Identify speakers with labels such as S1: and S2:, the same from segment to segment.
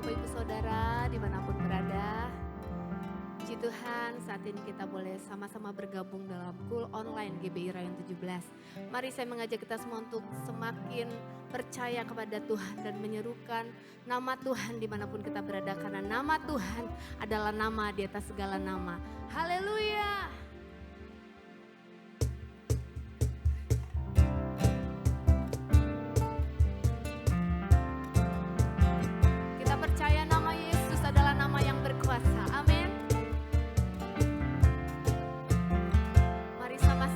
S1: Bapak Ibu Saudara dimanapun berada. Puji Tuhan, saat ini kita boleh sama-sama bergabung dalam Cool Online GBI Rayon 17. Mari saya mengajak kita semua untuk semakin percaya kepada Tuhan dan menyerukan nama Tuhan dimanapun kita berada. Karena nama Tuhan adalah nama di atas segala nama. Haleluya! Kita percaya nama Yesus adalah nama yang berkuasa. Amin.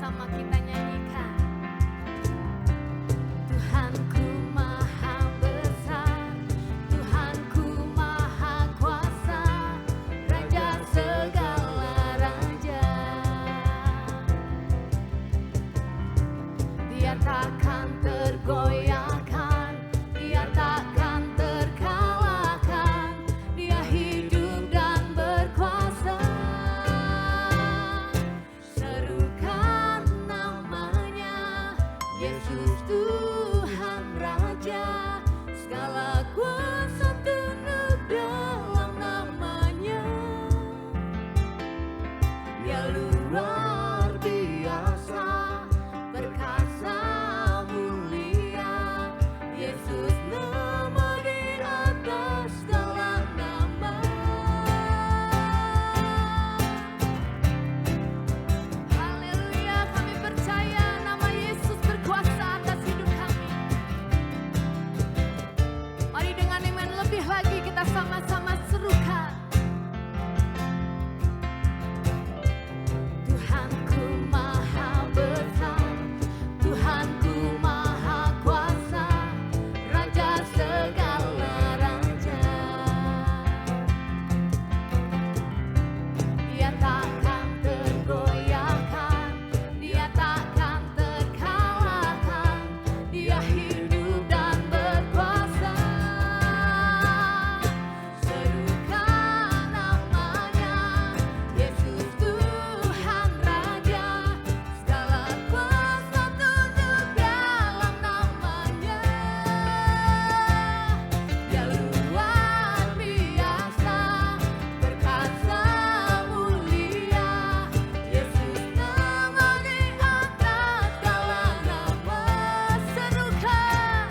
S1: Sama kita nyanyikan. Tuhanku maha besar, Tuhanku maha kuasa, Raja segala raja. Dia takkan tergoyahkan, Dia takkan terkalahkan, Dia hidup dan berkuasa. Yesus Tuhan Raja, segala kuasa tunduk dalam namanya. Dia luar biasa, perkasa mulia. Yesus nama di atas segala nama. Haleluya, kami percaya nama Yesus berkuasa atas hidup kami. Mari dengan iman lebih lagi kita sama-sama serukan. Tuhanku maha besar, Tuhanku maha kuasa, Raja segala raja. Dia takkan tergoyahkan, Dia takkan terkalahkan, Dia hidup dan berkuasa. Serukan namanya, Yesus Tuhan Raja, segala kuasa tunduk dalam namanya. Dia luar biasa, perkasa mulia. Yesus nama di atas segala nama. Serukan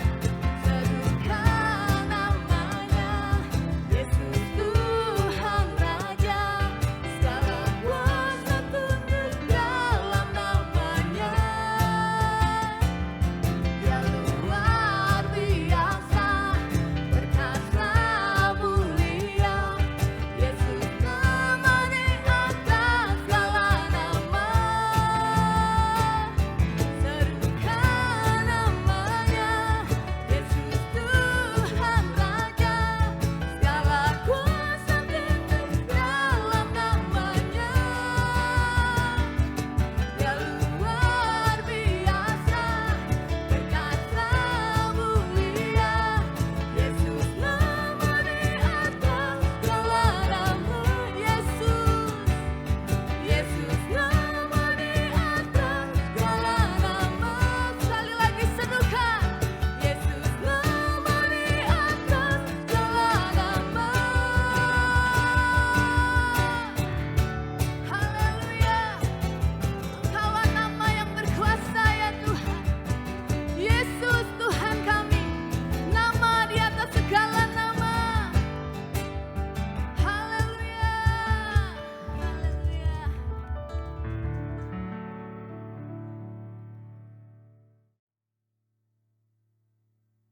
S1: namanya, Yesus Tuhan Raja, segala kuasa tunduk dalam namanya. Dia luar biasa, perkasa mulia. Yesus nama di atas segala nama. Serukan namanya, Yesus Tuhan Raja, segala kuasa tunduk dalam namanya. Dia luar biasa, perkasa mulia. Yesus nama di atas segala nama. Yesus nama di atas segala nama. Sekali lagi serukan, Yesus nama di atas segala nama. Haleluya, Engkaulah nama yang berkuasa ya Tuhan. Yesus Tuhan kami, nama di atas segala nama. Haleluya, haleluya.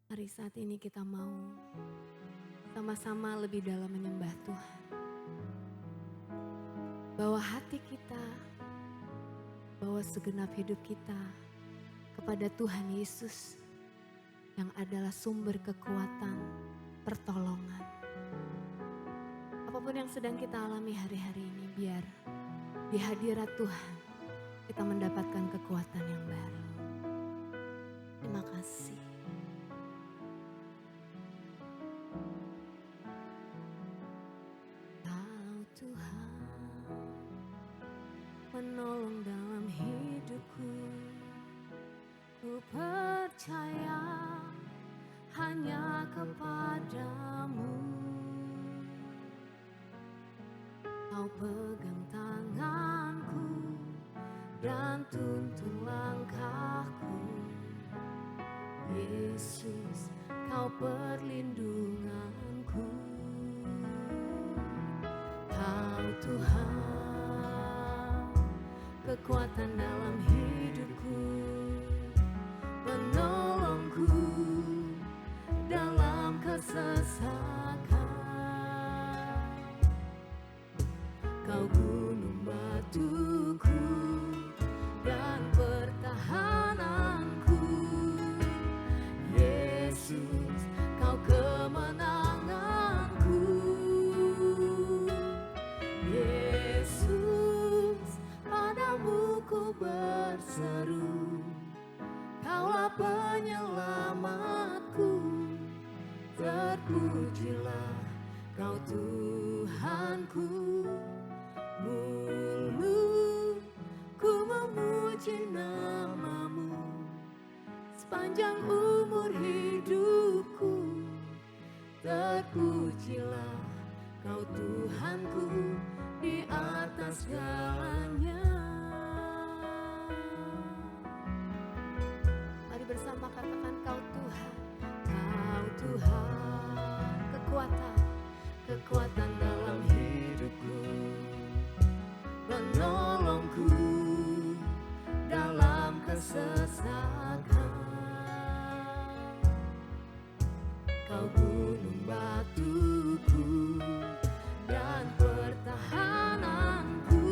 S1: Mari saat ini kita mau sama-sama lebih dalam menyembah Tuhan. Bawa hati kita, bawa segenap hidup kita kepada Tuhan Yesus yang adalah sumber kekuatan, pertolongan. Apapun yang sedang kita alami hari-hari ini, biar di hadirat Tuhan kita mendapatkan kekuatan yang baru. Terima kasih. Kau Tuhan menolong dalam hidupku. Ku percaya hanya kepadamu. pegang tanganku dan tuntun langkahku. Yesus, Kau perlindunganku. Kau Tuhan, kekuatan dalam hidupku, penolongku dalam kesesakan. Kau gunung batuku dan pertahananku. Yesus, Kau kemenanganku. Yesus, padamu ku berseru, Kaulah penyelamatku. Terpujilah Kau Tuhanku. Mulutku memuji nama-Mu sepanjang umur hidupku. Terpujilah Kau Tuhanku di atas segalanya. Mari bersama katakan, Kau Tuhan, Kau Tuhan, kekuatan dalam hidupku, penolongku dalam kesesakan. Kau gunung batuku dan pertahananku.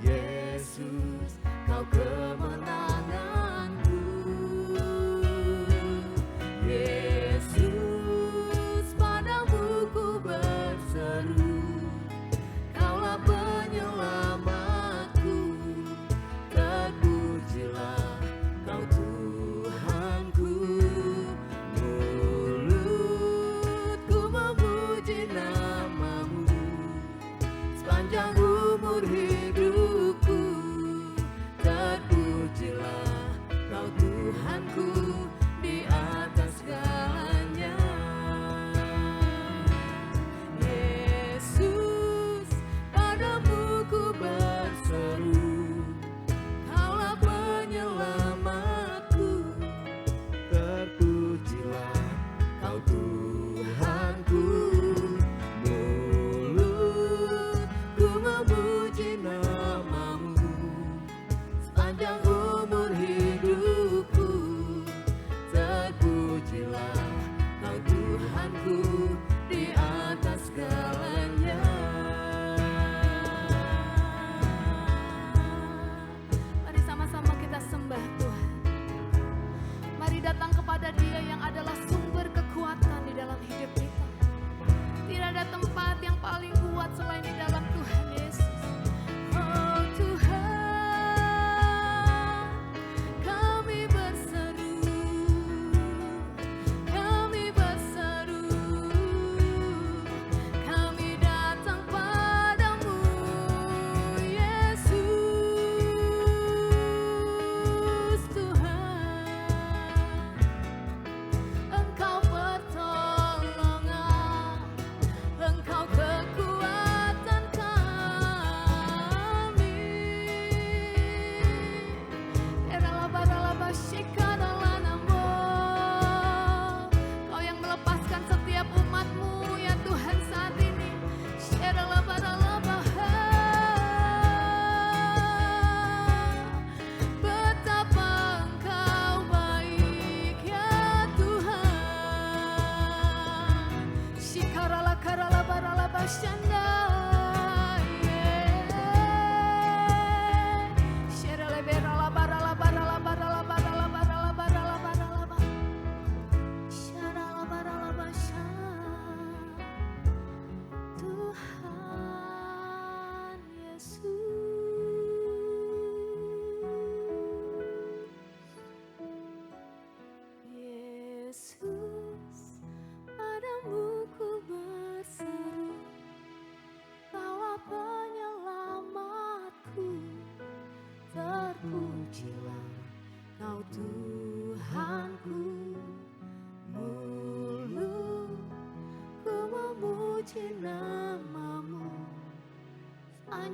S1: Yesus, Kau kemenanganku. Yesus, padamu ku berseru, Kaulah penyelamatku. Terpujilah Kau Tuhanku. Mulutku memuji nama-Mu sepanjang umur hidupku. Terpujilah Kau Tuhanku di atas segalanya. Yesus, padamu ku berseru, Kaulah penyelamatku. Terpujilah Kau Tuhanku. Mulutku memuji nama-Mu sepanjang umur hidupku. Terpujilah Kau Tuhanku di atas segalanya. Mari sama-sama kita sembah Tuhan. Mari datang kepada Dia yang adalah sumber kekuatan di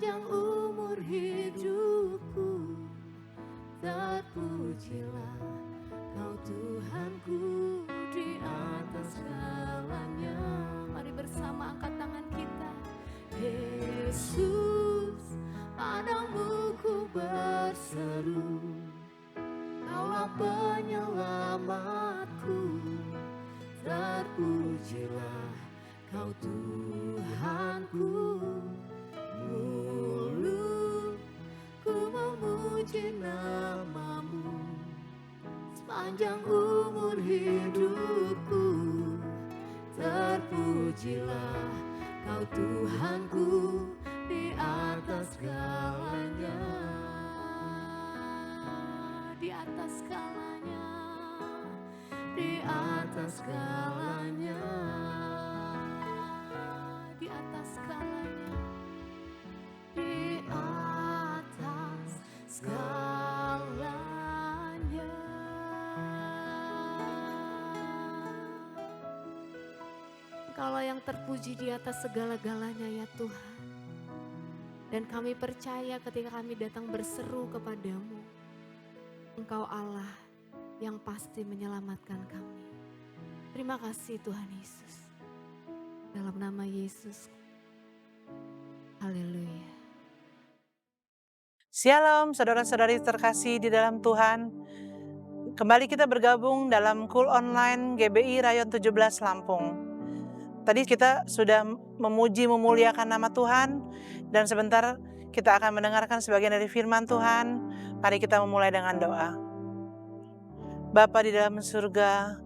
S1: Sepanjang umur hidupku, terpujilah Kau Tuhanku di atas segalanya. Mari bersama angkat tangan kita. Yesus, padamu ku berseru, Kaulah penyelamatku. Terpujilah Kau Tuhanku. Mulutku memuji nama-Mu sepanjang umur hidupku. Terpujilah Kau Tuhanku di atas segalanya. Di atas segalanya. Di atas segalanya. Di atas segalanya. Di atas segalanya. Engkaulah yang terpuji di atas segala-galanya ya Tuhan. Dan kami percaya ketika kami datang berseru kepadamu, Engkau Allah yang pasti menyelamatkan kami. Terima kasih Tuhan Yesus. Dalam nama Yesus. Haleluya.
S2: Shalom saudara-saudari terkasih di dalam Tuhan. Kembali kita bergabung dalam Cool Online GBI Rayon 17 Lampung. Tadi kita sudah memuji memuliakan nama Tuhan dan sebentar kita akan mendengarkan sebagian dari firman Tuhan. Mari kita memulai dengan doa. Bapa di dalam surga,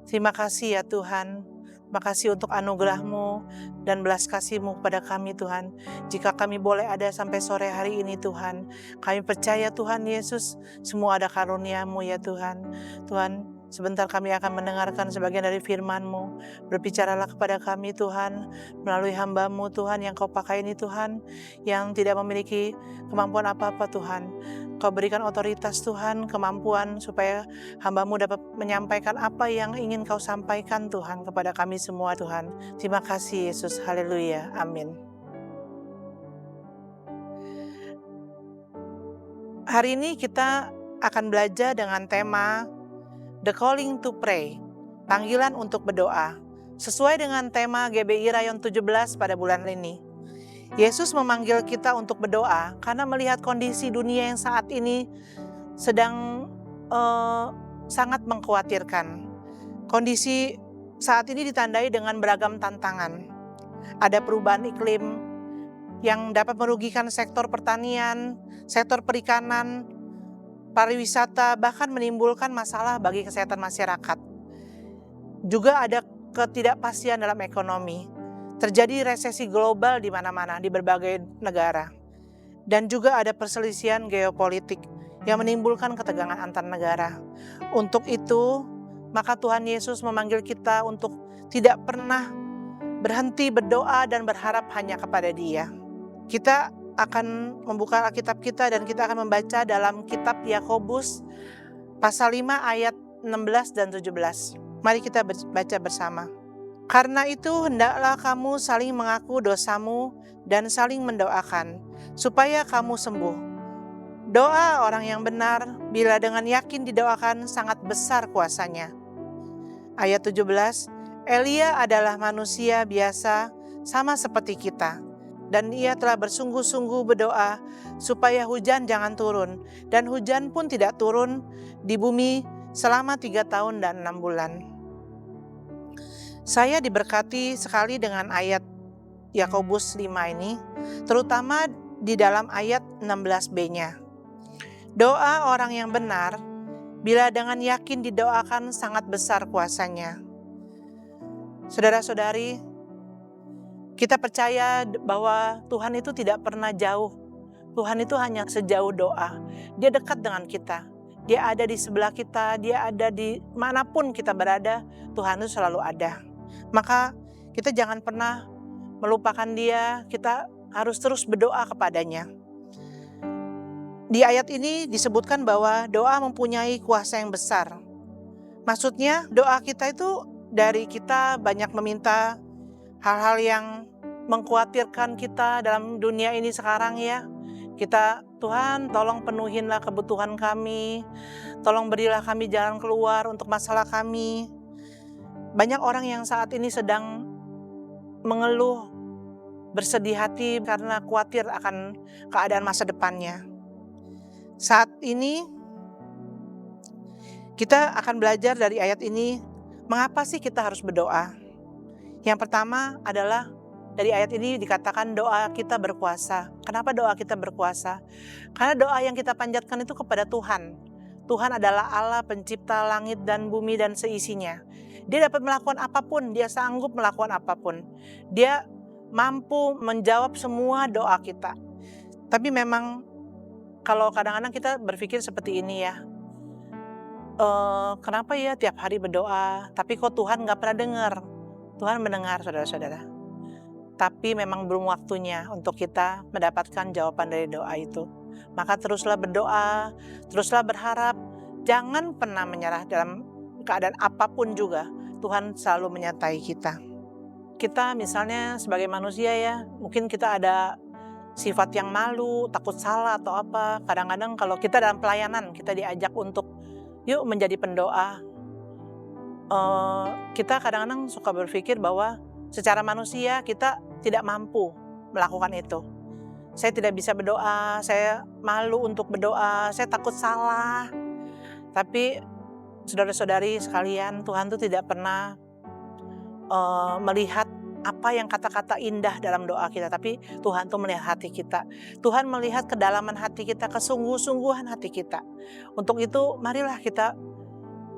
S2: terima kasih ya Tuhan. Terima kasih untuk anugerah-Mu dan belas kasih-Mu kepada kami Tuhan. Jika kami boleh ada sampai sore hari ini Tuhan, kami percaya Tuhan Yesus, semua ada karunia-Mu ya Tuhan. Tuhan, sebentar kami akan mendengarkan sebagian dari firman-Mu. Berbicaralah kepada kami Tuhan, melalui hamba-Mu Tuhan yang Kau pakai ini Tuhan, yang tidak memiliki kemampuan apa-apa Tuhan. Kau berikan otoritas Tuhan, kemampuan supaya hamba-Mu dapat menyampaikan apa yang ingin Kau sampaikan Tuhan kepada kami semua Tuhan. Terima kasih Yesus, haleluya, amin. Hari ini kita akan belajar dengan tema The Calling to Pray, panggilan untuk berdoa. Sesuai dengan tema GBI Rayon 17 pada bulan ini. Yesus memanggil kita untuk berdoa karena melihat kondisi dunia yang saat ini sedang sangat mengkhawatirkan. Kondisi saat ini ditandai dengan beragam tantangan. Ada perubahan iklim yang dapat merugikan sektor pertanian, sektor perikanan, pariwisata, bahkan menimbulkan masalah bagi kesehatan masyarakat. Juga ada ketidakpastian dalam ekonomi. Terjadi resesi global di mana-mana, di berbagai negara. Dan juga ada perselisihan geopolitik yang menimbulkan ketegangan antar negara. Untuk itu, maka Tuhan Yesus memanggil kita untuk tidak pernah berhenti berdoa dan berharap hanya kepada Dia. Kita akan membuka Alkitab kita dan kita akan membaca dalam kitab Yakobus pasal 5 ayat 16 dan 17. Mari kita baca bersama. Karena itu hendaklah kamu saling mengaku dosamu dan saling mendoakan, supaya kamu sembuh. Doa orang yang benar, bila dengan yakin didoakan, sangat besar kuasanya. Ayat 17, Elia adalah manusia biasa, sama seperti kita. Dan ia telah bersungguh-sungguh berdoa, supaya hujan jangan turun, dan hujan pun tidak turun di bumi selama 3 tahun dan 6 bulan. Saya diberkati sekali dengan ayat Yakobus 5 ini, terutama di dalam ayat 16b-nya. Doa orang yang benar, bila dengan yakin didoakan sangat besar kuasanya. Saudara-saudari, kita percaya bahwa Tuhan itu tidak pernah jauh. Tuhan itu hanya sejauh doa. Dia dekat dengan kita. Dia ada di sebelah kita, Dia ada di manapun kita berada, Tuhan itu selalu ada. Maka kita jangan pernah melupakan Dia, kita harus terus berdoa kepadanya. Di ayat ini disebutkan bahwa doa mempunyai kuasa yang besar. Maksudnya doa kita itu dari kita banyak meminta hal-hal yang mengkhawatirkan kita dalam dunia ini sekarang ya. Tuhan tolong penuhinlah kebutuhan kami, tolong berilah kami jalan keluar untuk masalah kami. Banyak orang yang saat ini sedang mengeluh, bersedih hati karena khawatir akan keadaan masa depannya. Saat ini kita akan belajar dari ayat ini, mengapa sih kita harus berdoa? Yang pertama adalah dari ayat ini dikatakan doa kita berkuasa. Kenapa doa kita berkuasa? Karena doa yang kita panjatkan itu kepada Tuhan. Tuhan adalah Allah pencipta langit dan bumi dan seisinya. Dia dapat melakukan apapun, dia sanggup melakukan apapun. Dia mampu menjawab semua doa kita. Tapi memang kalau kadang-kadang kita berpikir seperti ini ya, kenapa ya tiap hari berdoa, tapi kok Tuhan gak pernah dengar? Tuhan mendengar saudara-saudara. Tapi memang belum waktunya untuk kita mendapatkan jawaban dari doa itu. Maka teruslah berdoa, teruslah berharap, jangan pernah menyerah dalam keadaan apapun juga. Tuhan selalu menyertai kita. Kita misalnya sebagai manusia ya, mungkin kita ada sifat yang malu, takut salah atau apa. Kadang-kadang kalau kita dalam pelayanan, kita diajak untuk yuk menjadi pendoa. Kita kadang-kadang suka berpikir bahwa secara manusia kita tidak mampu melakukan itu. Saya tidak bisa berdoa, saya malu untuk berdoa, saya takut salah. Tapi saudara-saudari sekalian, Tuhan itu tidak pernah melihat apa yang kata-kata indah dalam doa kita, tapi Tuhan tuh melihat hati kita. Tuhan melihat kedalaman hati kita, kesungguh-sungguhan hati kita. Untuk itu marilah kita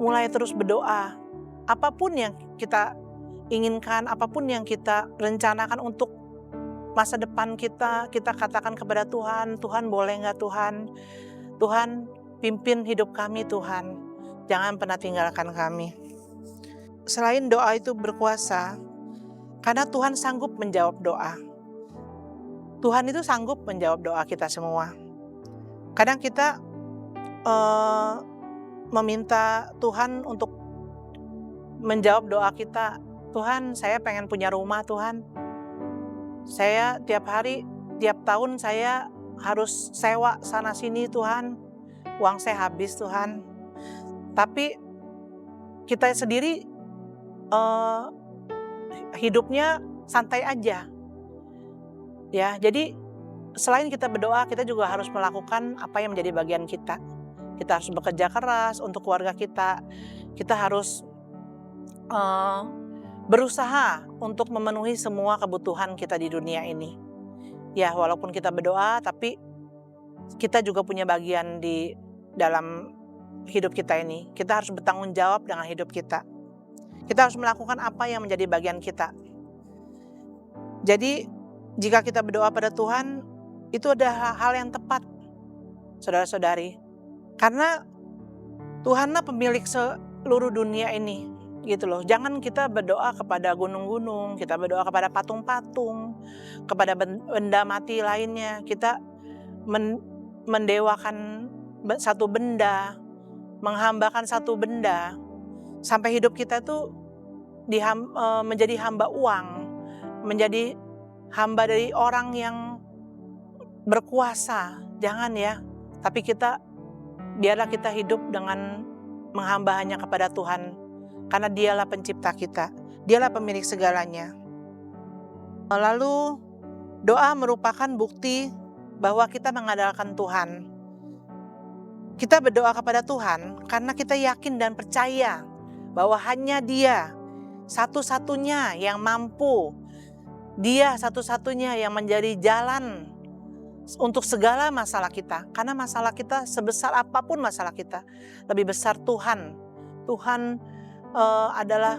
S2: mulai terus berdoa. Apapun yang kita inginkan, apapun yang kita rencanakan untuk masa depan kita katakan kepada Tuhan, Tuhan boleh nggak Tuhan? Tuhan pimpin hidup kami Tuhan, jangan pernah tinggalkan kami. Selain doa itu berkuasa, karena Tuhan sanggup menjawab doa. Tuhan itu sanggup menjawab doa kita semua. Kadang kita meminta Tuhan untuk menjawab doa kita. Tuhan, saya pengen punya rumah Tuhan. Saya tiap tahun saya harus sewa sana sini Tuhan. Uang saya habis Tuhan. Tapi kita sendiri hidupnya santai aja. Ya, jadi selain kita berdoa, kita juga harus melakukan apa yang menjadi bagian kita. Kita harus bekerja keras untuk keluarga kita. Kita harus berusaha untuk memenuhi semua kebutuhan kita di dunia ini. Ya, walaupun kita berdoa, tapi kita juga punya bagian di dalam hidup kita ini. Kita harus bertanggung jawab dengan hidup kita. Kita harus melakukan apa yang menjadi bagian kita. Jadi, jika kita berdoa pada Tuhan, itu adalah hal yang tepat, saudara-saudari. Karena Tuhanlah pemilik seluruh dunia ini. Gitu loh. Jangan kita berdoa kepada gunung-gunung, kita berdoa kepada patung-patung, kepada benda mati lainnya. Kita mendewakan satu benda, menghambakan satu benda, sampai hidup kita tuh menjadi hamba uang, menjadi hamba dari orang yang berkuasa. Jangan ya, tapi biarlah kita hidup dengan menghamba hanya kepada Tuhan. Karena dialah pencipta kita, dialah pemilik segalanya. Lalu doa merupakan bukti bahwa kita mengandalkan Tuhan. Kita berdoa kepada Tuhan karena kita yakin dan percaya bahwa hanya Dia satu-satunya yang mampu. Dia satu-satunya yang menjadi jalan untuk segala masalah kita. Karena masalah kita sebesar apapun masalah kita, lebih besar Tuhan. Tuhan adalah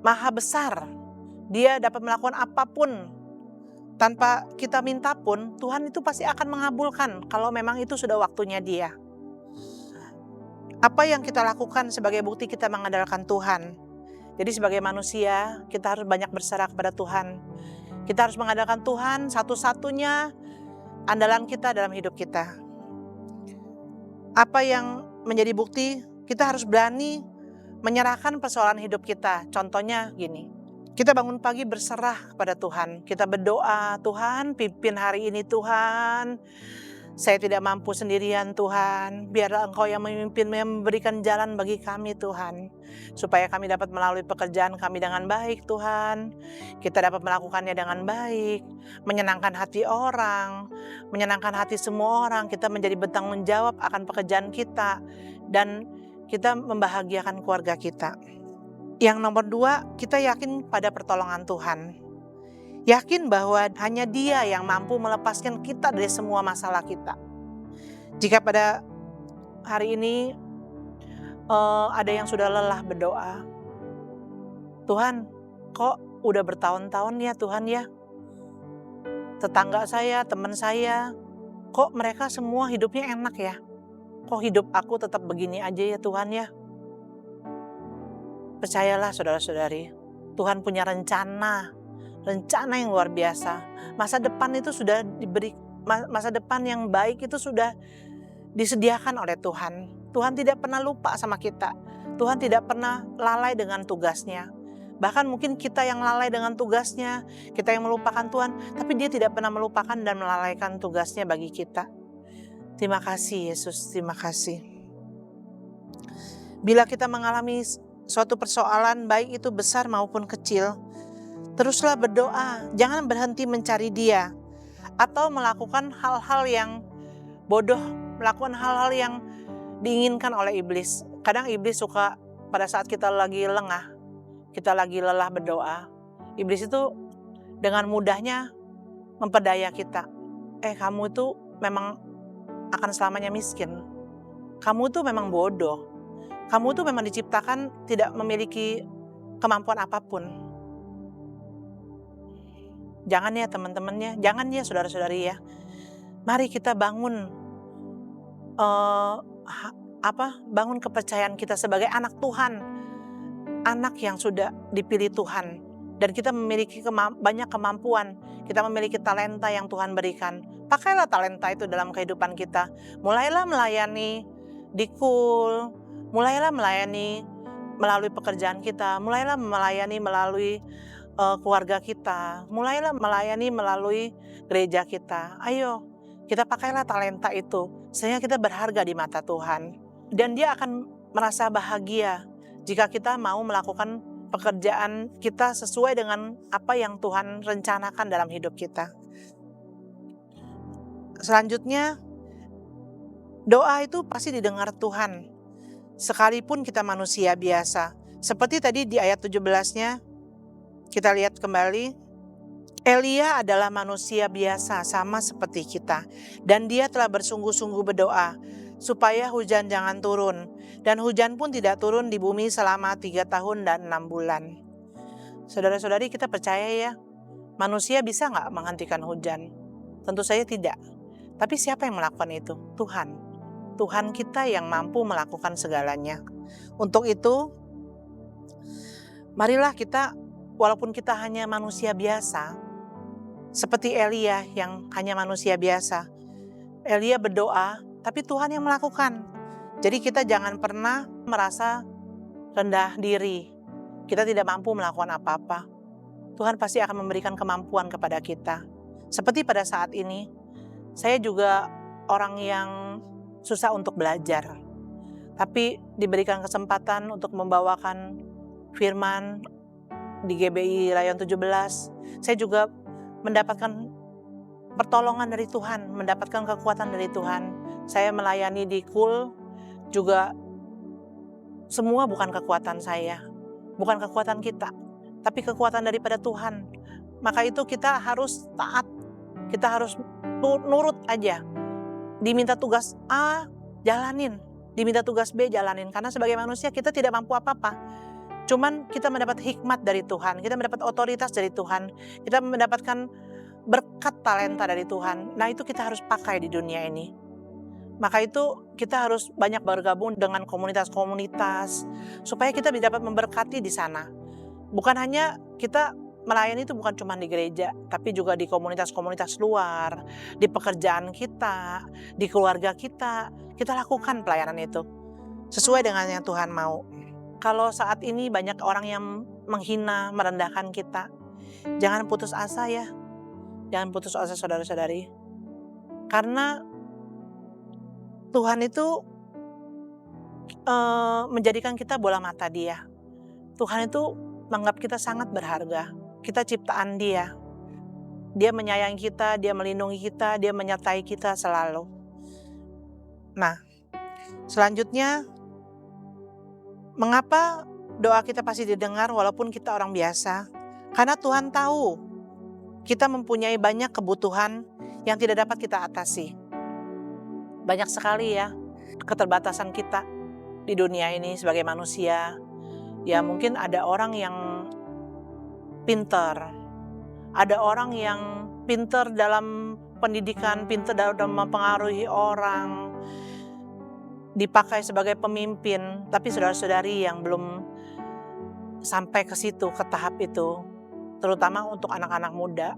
S2: maha besar. Dia dapat melakukan apapun tanpa kita minta pun. Tuhan itu pasti akan mengabulkan kalau memang itu sudah waktunya Dia. Apa yang kita lakukan sebagai bukti kita mengandalkan Tuhan? Jadi sebagai manusia kita harus banyak berserah kepada Tuhan. Kita harus mengandalkan Tuhan, satu-satunya andalan kita dalam hidup kita. Apa yang menjadi bukti? Kita harus berani menyerahkan persoalan hidup kita. Contohnya gini, Kita bangun pagi berserah kepada Tuhan. Kita berdoa, Tuhan pimpin hari ini Tuhan. Saya tidak mampu sendirian Tuhan. Biarlah Engkau yang memimpin, memberikan jalan bagi kami Tuhan. Supaya kami dapat melalui pekerjaan kami dengan baik Tuhan. Kita dapat melakukannya dengan baik. Menyenangkan hati orang. Menyenangkan hati semua orang. Kita menjadi bertanggung jawab akan pekerjaan kita. Dan kita membahagiakan keluarga kita. Yang nomor 2, kita yakin pada pertolongan Tuhan. Yakin bahwa hanya Dia yang mampu melepaskan kita dari semua masalah kita. Jika pada hari ini ada yang sudah lelah berdoa, Tuhan kok udah bertahun-tahun ya Tuhan ya, tetangga saya, teman saya, kok mereka semua hidupnya enak ya, kok hidup aku tetap begini aja ya Tuhan ya. Percayalah saudara-saudari, Tuhan punya rencana yang luar biasa. Masa depan itu sudah diberi, masa depan yang baik itu sudah disediakan oleh Tuhan. Tuhan tidak pernah lupa sama kita. Tuhan tidak pernah lalai dengan tugasnya. Bahkan mungkin kita yang lalai dengan tugasnya, kita yang melupakan Tuhan, tapi Dia tidak pernah melupakan dan melalaikan tugasnya bagi kita. Terima kasih Yesus, terima kasih. Bila kita mengalami suatu persoalan, baik itu besar maupun kecil, teruslah berdoa, jangan berhenti mencari Dia, atau melakukan hal-hal yang bodoh, melakukan hal-hal yang diinginkan oleh iblis. Kadang iblis suka pada saat kita lagi lengah, kita lagi lelah berdoa, iblis itu dengan mudahnya memperdaya kita. Kamu itu memang akan selamanya miskin. Kamu itu memang bodoh. Kamu itu memang diciptakan tidak memiliki kemampuan apapun. Jangan ya teman-temannya, jangan ya saudara-saudari ya. Mari kita bangun bangun kepercayaan kita sebagai anak Tuhan, anak yang sudah dipilih Tuhan, dan kita memiliki banyak kemampuan, kita memiliki talenta yang Tuhan berikan. Pakailah talenta itu dalam kehidupan kita. Mulailah melayani di KUL, mulailah melayani melalui pekerjaan kita, mulailah melayani melalui keluarga kita, mulailah melayani melalui gereja kita. Ayo, kita pakailah talenta itu, sehingga kita berharga di mata Tuhan. Dan Dia akan merasa bahagia jika kita mau melakukan pekerjaan kita sesuai dengan apa yang Tuhan rencanakan dalam hidup kita. Selanjutnya, doa itu pasti didengar Tuhan, sekalipun kita manusia biasa. Seperti tadi di ayat 17-nya, kita lihat kembali, Elia adalah manusia biasa sama seperti kita, dan dia telah bersungguh-sungguh berdoa supaya hujan jangan turun, dan hujan pun tidak turun di bumi selama 3 tahun dan 6 bulan. Saudara-saudari, kita percaya ya, manusia bisa gak menghentikan hujan? Tentu saja tidak. Tapi siapa yang melakukan itu? Tuhan. Tuhan kita yang mampu melakukan segalanya. Untuk itu, marilah kita, walaupun kita hanya manusia biasa, seperti Elia yang hanya manusia biasa. Elia berdoa, tapi Tuhan yang melakukan. Jadi kita jangan pernah merasa rendah diri. Kita tidak mampu melakukan apa-apa. Tuhan pasti akan memberikan kemampuan kepada kita. Seperti pada saat ini, saya juga orang yang susah untuk belajar. Tapi diberikan kesempatan untuk membawakan firman di GBI Rayon 17. Saya juga mendapatkan pertolongan dari Tuhan, mendapatkan kekuatan dari Tuhan. Saya melayani di KUL juga, semua bukan kekuatan saya, bukan kekuatan kita, tapi kekuatan daripada Tuhan. Maka itu kita harus taat, kita harus nurut aja. Diminta tugas A, jalanin. Diminta tugas B, jalanin. Karena sebagai manusia kita tidak mampu apa-apa. Cuman kita mendapat hikmat dari Tuhan, kita mendapat otoritas dari Tuhan, kita mendapatkan berkat talenta dari Tuhan. Nah itu kita harus pakai di dunia ini. Maka itu kita harus banyak bergabung dengan komunitas-komunitas supaya kita dapat memberkati di sana. Bukan hanya kita melayani itu bukan cuma di gereja, tapi juga di komunitas-komunitas luar, di pekerjaan kita, di keluarga kita. Kita lakukan pelayanan itu sesuai dengan yang Tuhan mau. kalau saat ini banyak orang yang menghina, merendahkan kita, jangan putus asa ya. Jangan putus asa saudara-saudari. Karena Tuhan itu menjadikan kita bola mata Dia. Tuhan itu menganggap kita sangat berharga. Kita ciptaan Dia. Dia menyayangi kita, Dia melindungi kita, Dia menyertai kita selalu. Nah, selanjutnya, mengapa doa kita pasti didengar walaupun kita orang biasa? Karena Tuhan tahu kita mempunyai banyak kebutuhan yang tidak dapat kita atasi. Banyak sekali ya keterbatasan kita di dunia ini sebagai manusia. Ya mungkin ada orang yang pintar, ada orang yang pintar dalam pendidikan, pintar dalam mempengaruhi orang, dipakai sebagai pemimpin. Tapi saudara-saudari yang belum sampai ke situ, ke tahap itu, terutama untuk anak-anak muda,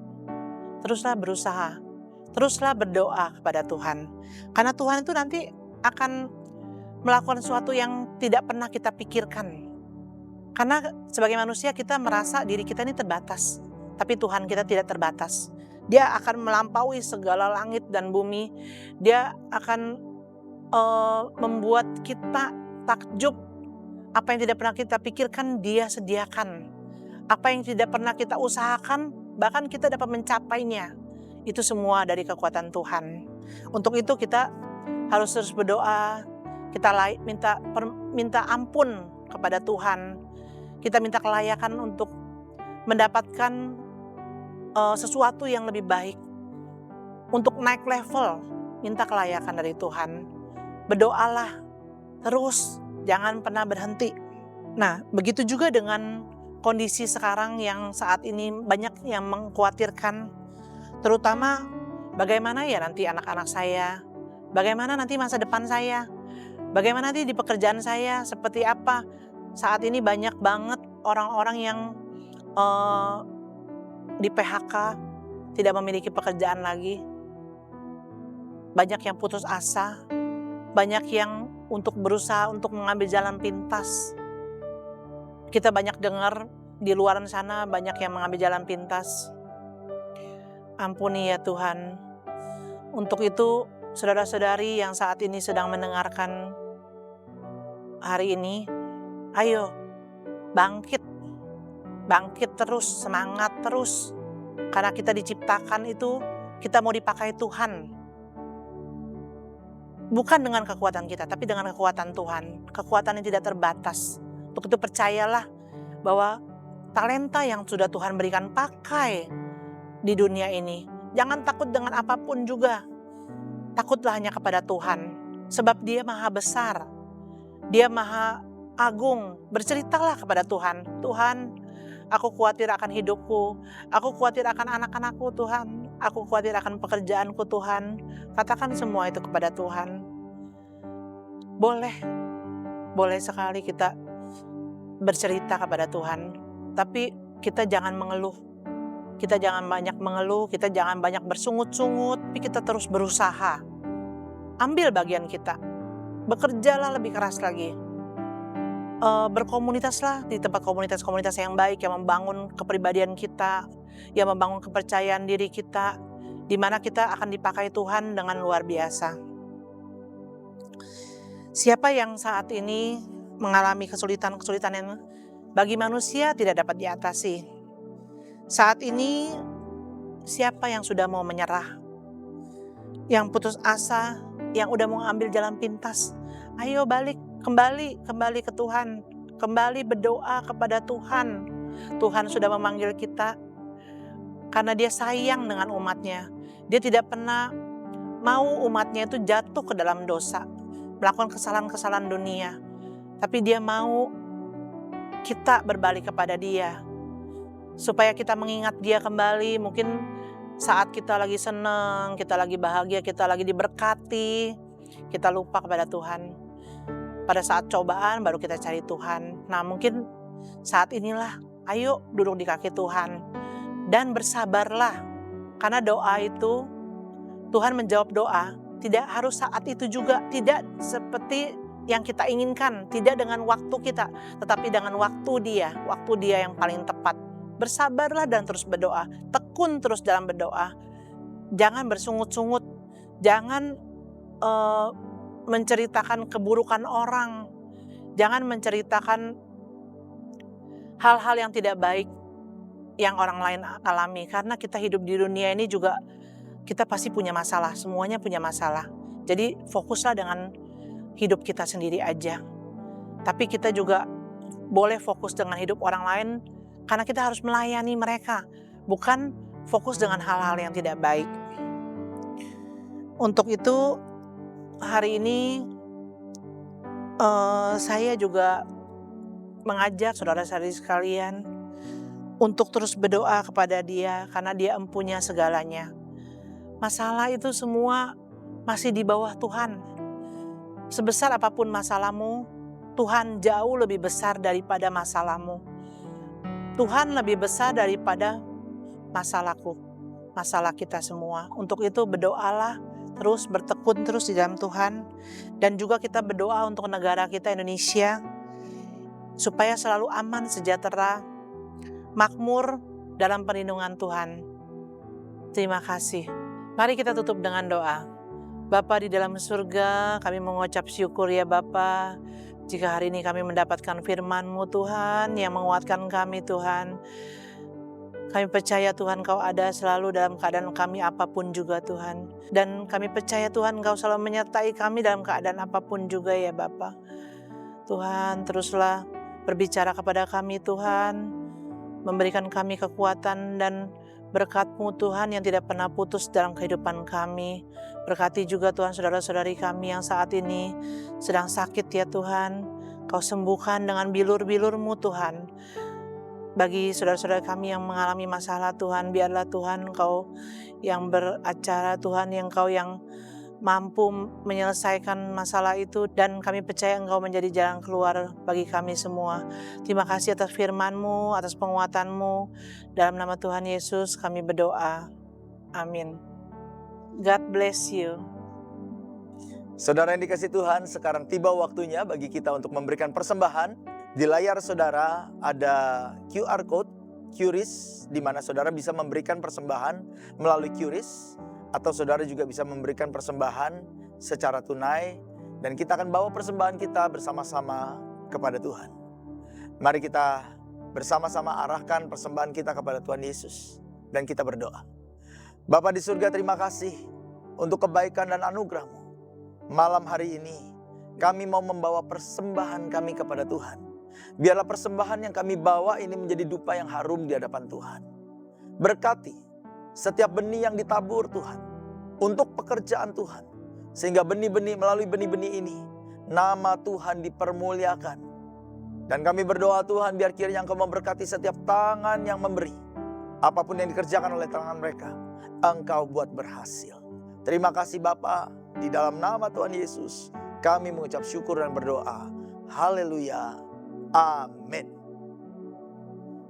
S2: teruslah berusaha, teruslah berdoa kepada Tuhan. Karena Tuhan itu nanti akan melakukan sesuatu yang tidak pernah kita pikirkan. Karena sebagai manusia kita merasa diri kita ini terbatas. Tapi Tuhan kita tidak terbatas. Dia akan melampaui segala langit dan bumi. Dia akan membuat kita takjub. Apa yang tidak pernah kita pikirkan Dia sediakan. Apa yang tidak pernah kita usahakan bahkan kita dapat mencapainya. Itu semua dari kekuatan Tuhan. Untuk itu kita harus terus berdoa. Kita minta ampun kepada Tuhan. Kita minta kelayakan untuk mendapatkan sesuatu yang lebih baik. Untuk naik level, minta kelayakan dari Tuhan. Berdoalah terus, jangan pernah berhenti. Nah, begitu juga dengan kondisi sekarang yang saat ini banyak yang mengkhawatirkan. Terutama bagaimana ya nanti anak-anak saya, bagaimana nanti masa depan saya, bagaimana nanti di pekerjaan saya, seperti apa. Saat ini banyak banget orang-orang yang di PHK, tidak memiliki pekerjaan lagi. Banyak yang putus asa, banyak yang untuk berusaha untuk mengambil jalan pintas. Kita banyak dengar di luar sana banyak yang mengambil jalan pintas. Ampuni ya Tuhan. Untuk itu saudara-saudari yang saat ini sedang mendengarkan hari ini, ayo bangkit terus, semangat terus. Karena kita diciptakan itu, kita mau dipakai Tuhan. Bukan dengan kekuatan kita, tapi dengan kekuatan Tuhan. Kekuatan yang tidak terbatas. Untuk itu percayalah bahwa talenta yang sudah Tuhan berikan pakai di dunia ini. Jangan takut dengan apapun juga. Takutlah hanya kepada Tuhan. Sebab Dia maha besar. Dia maha agung. Berceritalah kepada Tuhan. Tuhan, aku khawatir akan hidupku. Aku khawatir akan anak-anakku Tuhan. Aku khawatir akan pekerjaanku Tuhan. Katakan semua itu kepada Tuhan. Boleh sekali kita bercerita kepada Tuhan. Tapi kita jangan mengeluh. Kita jangan banyak mengeluh, kita jangan banyak bersungut-sungut, tapi kita terus berusaha. Ambil bagian kita. Bekerjalah lebih keras lagi. Berkomunitaslah di tempat komunitas-komunitas yang baik, yang membangun kepribadian kita, yang membangun kepercayaan diri kita, di mana kita akan dipakai Tuhan dengan luar biasa. Siapa yang saat ini mengalami kesulitan-kesulitan yang bagi manusia tidak dapat diatasi? Saat ini siapa yang sudah mau menyerah? Yang putus asa, yang udah mau ambil jalan pintas? Ayo kembali ke Tuhan. Kembali berdoa kepada Tuhan. Tuhan sudah memanggil kita karena Dia sayang dengan umatnya. Dia tidak pernah mau umatnya itu jatuh ke dalam dosa, melakukan kesalahan-kesalahan dunia. Tapi Dia mau kita berbalik kepada Dia. Supaya kita mengingat Dia kembali, mungkin saat kita lagi senang, kita lagi bahagia, kita lagi diberkati, kita lupa kepada Tuhan. Pada saat cobaan baru kita cari Tuhan. Nah mungkin saat inilah, ayo duduk di kaki Tuhan. Dan bersabarlah, karena doa itu, Tuhan menjawab doa, tidak harus saat itu juga, tidak seperti yang kita inginkan, tidak dengan waktu kita, tetapi dengan waktu Dia yang paling tepat. Bersabarlah dan terus berdoa, tekun terus dalam berdoa. Jangan bersungut-sungut, jangan menceritakan keburukan orang, jangan menceritakan hal-hal yang tidak baik yang orang lain alami. Karena kita hidup di dunia ini juga kita pasti punya masalah, semuanya punya masalah. Jadi fokuslah dengan hidup kita sendiri aja. Tapi kita juga boleh fokus dengan hidup orang lain karena kita harus melayani mereka, bukan fokus dengan hal-hal yang tidak baik. Untuk itu hari ini saya juga mengajak saudara-saudari sekalian untuk terus berdoa kepada Dia karena Dia empunya segalanya. Masalah itu semua masih di bawah Tuhan. Sebesar apapun masalahmu, Tuhan jauh lebih besar daripada masalahmu. Tuhan lebih besar daripada masalahku, masalah kita semua. Untuk itu berdoalah terus, bertekun terus di dalam Tuhan. Dan juga kita berdoa untuk negara kita Indonesia, supaya selalu aman, sejahtera, makmur dalam perlindungan Tuhan. Terima kasih. Mari kita tutup dengan doa. Bapa di dalam surga, kami mengucap syukur ya Bapa, jika hari ini kami mendapatkan firman-Mu Tuhan yang menguatkan kami Tuhan. Kami percaya Tuhan Kau ada selalu dalam keadaan kami apapun juga Tuhan. Dan kami percaya Tuhan Kau selalu menyertai kami dalam keadaan apapun juga ya Bapa. Tuhan teruslah berbicara kepada kami Tuhan, memberikan kami kekuatan dan berkat-Mu Tuhan yang tidak pernah putus dalam kehidupan kami. Berkati juga Tuhan saudara-saudari kami yang saat ini sedang sakit ya Tuhan. Kau sembuhkan dengan bilur-bilur-Mu Tuhan. Bagi saudara-saudara kami yang mengalami masalah Tuhan, biarlah Tuhan Kau yang beracara Tuhan, yang Kau yang mampu menyelesaikan masalah itu, dan kami percaya Engkau menjadi jalan keluar bagi kami semua. Terima kasih atas firman-Mu, atas penguatan-Mu. Dalam nama Tuhan Yesus kami berdoa. Amin. God bless you.
S3: Saudara yang dikasihi Tuhan, sekarang tiba waktunya bagi kita untuk memberikan persembahan. Di layar saudara ada QR Code, QRIS, di mana saudara bisa memberikan persembahan melalui QRIS. Atau saudara juga bisa memberikan persembahan secara tunai. Dan kita akan bawa persembahan kita bersama-sama kepada Tuhan. Mari kita bersama-sama arahkan persembahan kita kepada Tuhan Yesus. Dan kita berdoa. Bapa di surga, terima kasih untuk kebaikan dan anugerah-Mu. Malam hari ini kami mau membawa persembahan kami kepada Tuhan. Biarlah persembahan yang kami bawa ini menjadi dupa yang harum di hadapan Tuhan. Berkati setiap benih yang ditabur Tuhan, untuk pekerjaan Tuhan. Sehingga melalui benih-benih ini, nama Tuhan dipermuliakan. Dan kami berdoa Tuhan, biar kiranya Engkau memberkati setiap tangan yang memberi. Apapun yang dikerjakan oleh tangan mereka, Engkau buat berhasil. Terima kasih Bapa, di dalam nama Tuhan Yesus, kami mengucap syukur dan berdoa. Haleluya. Amin.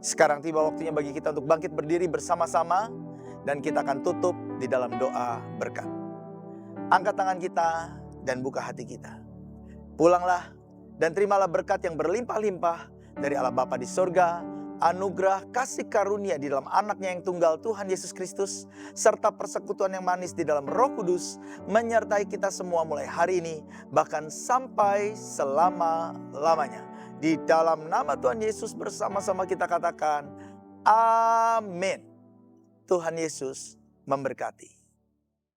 S3: Sekarang tiba waktunya bagi kita untuk bangkit berdiri bersama-sama. Dan kita akan tutup di dalam doa berkat. Angkat tangan kita dan buka hati kita. Pulanglah dan terimalah berkat yang berlimpah-limpah dari Allah Bapa di sorga, anugerah kasih karunia di dalam anaknya yang tunggal Tuhan Yesus Kristus, serta persekutuan yang manis di dalam Roh Kudus, menyertai kita semua mulai hari ini, bahkan sampai selama-lamanya. Di dalam nama Tuhan Yesus bersama-sama kita katakan, amin. Tuhan Yesus memberkati.